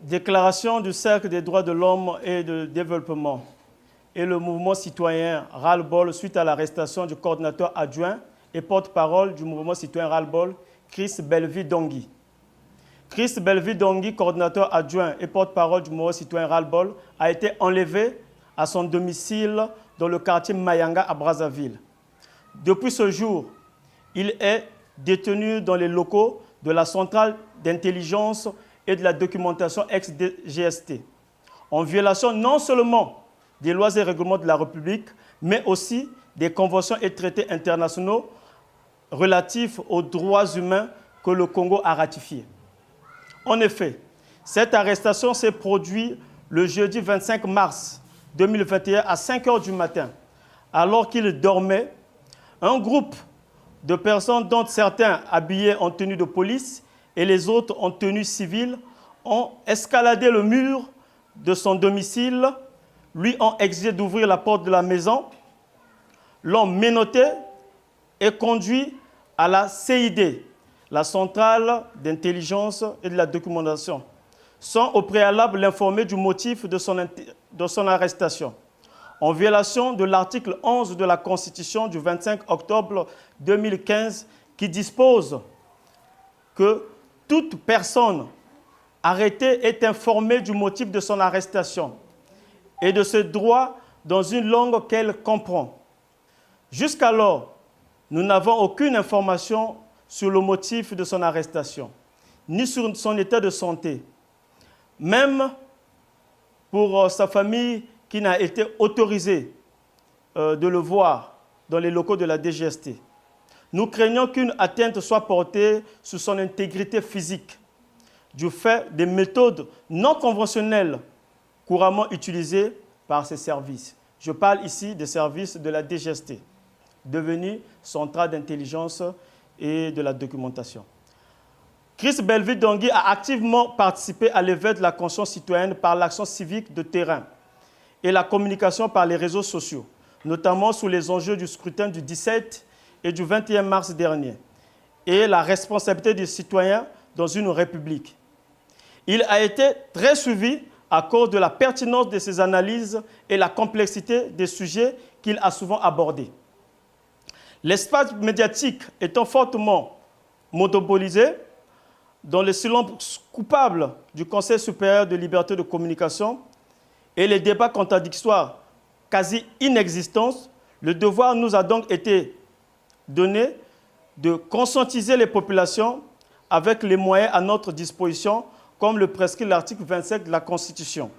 Déclaration du Cercle des droits de l'homme et de développement et le mouvement citoyen Ras-le-Bol suite à l'arrestation du coordinateur adjoint et porte-parole du mouvement citoyen Ras-le-Bol, Chris Belvi-Dongui. Chris Belvi-Dongui, coordinateur adjoint et porte-parole du mouvement citoyen Ras-le-Bol, a été enlevé à son domicile dans le quartier Mayanga à Brazzaville. Depuis ce jour, il est détenu dans les locaux de la centrale d'intelligence et de la documentation ex-GST, en violation non seulement des lois et règlements de la République, mais aussi des conventions et traités internationaux relatifs aux droits humains que le Congo a ratifiés. En effet, cette arrestation s'est produite le jeudi 25 mars 2021 à 5 h du matin, alors qu'il dormait. Un groupe de personnes, dont certains habillés en tenue de police et les autres en tenue civile, ont escaladé le mur de son domicile, lui ont exigé d'ouvrir la porte de la maison, l'ont menotté et conduit à la CID, la centrale d'intelligence et de la documentation, sans au préalable l'informer du motif de son arrestation, en violation de l'article 11 de la Constitution du 25 octobre 2015 qui dispose que toute personne arrêtée est informée du motif de son arrestation et de ses droits dans une langue qu'elle comprend. Jusqu'alors, nous n'avons aucune information sur le motif de son arrestation, ni sur son état de santé, même pour sa famille qui n'a été autorisée de le voir dans les locaux de la DGST. Nous craignons qu'une atteinte soit portée sur son intégrité physique du fait des méthodes non conventionnelles couramment utilisées par ces services. Je parle ici des services de la DGST, devenue centrale d'intelligence et de la documentation. Chris Belvi-Dongui a activement participé à l'éveil de la conscience citoyenne par l'action civique de terrain et la communication par les réseaux sociaux, notamment sur les enjeux du scrutin du 17 et du 21 mars dernier, et la responsabilité des citoyens dans une république. Il a été très suivi à cause de la pertinence de ses analyses et la complexité des sujets qu'il a souvent abordés. L'espace médiatique étant fortement monopolisé, dans le silence coupable du Conseil supérieur de liberté de communication et les débats contradictoires quasi inexistants, le devoir nous a donc été donné de conscientiser les populations avec les moyens à notre disposition, comme le prescrit l'article 27 de la Constitution,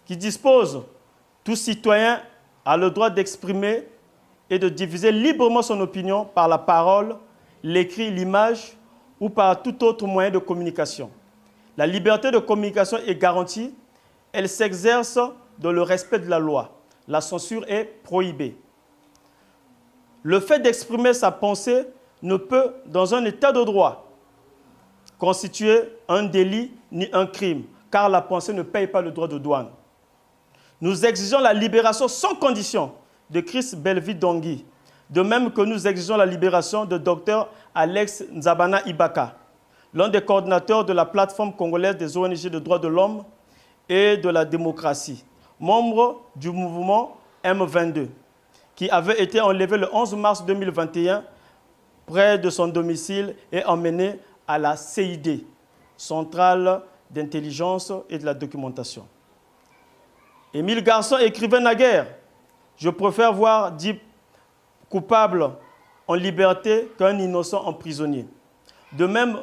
qui dispose « Tout citoyen a le droit d'exprimer et de diffuser librement son opinion par la parole, l'écrit, l'image ou par tout autre moyen de communication. La liberté de communication est garantie, elle s'exerce dans le respect de la loi. La censure est prohibée. Le fait d'exprimer sa pensée ne peut, dans un état de droit, constituer un délit ni un crime, car la pensée ne paye pas le droit de douane. Nous exigeons la libération sans condition de Chris Belvi-Dongui, de même que nous exigeons la libération de Dr Alex Nzabana Ibaka, l'un des coordinateurs de la plateforme congolaise des ONG de droits de l'homme et de la démocratie, membre du mouvement M22, qui avait été enlevé le 11 mars 2021 près de son domicile et emmené à la CID, Centrale d'intelligence et de la documentation. Émile Garçon écrivait naguère « Je préfère voir 10 coupables en liberté qu'un innocent emprisonné ». De même,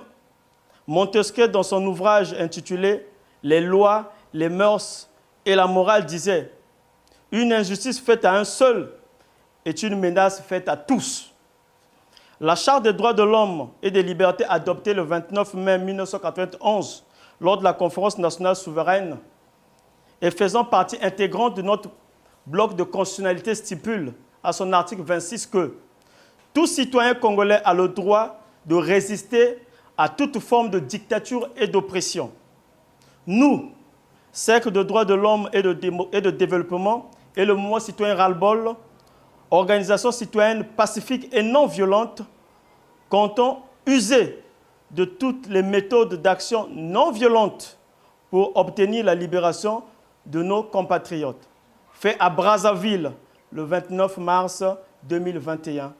Montesquieu, dans son ouvrage intitulé « Les lois, les mœurs et la morale » disait « Une injustice faite à un seul est une menace faite à tous ». La Charte des droits de l'homme et des libertés adoptée le 29 mai 1991 lors de la Conférence nationale souveraine et faisant partie intégrante de notre bloc de constitutionnalité stipule à son article 26 que tout citoyen congolais a le droit de résister à toute forme de dictature et d'oppression. Nous, Cercle de droits de l'homme et de développement et le mouvement citoyen Ras-le-Bol, organisation citoyenne pacifique et non violente, comptons user de toutes les méthodes d'action non violentes pour obtenir la libération de nos compatriotes. Fait à Brazzaville le 29 mars 2021.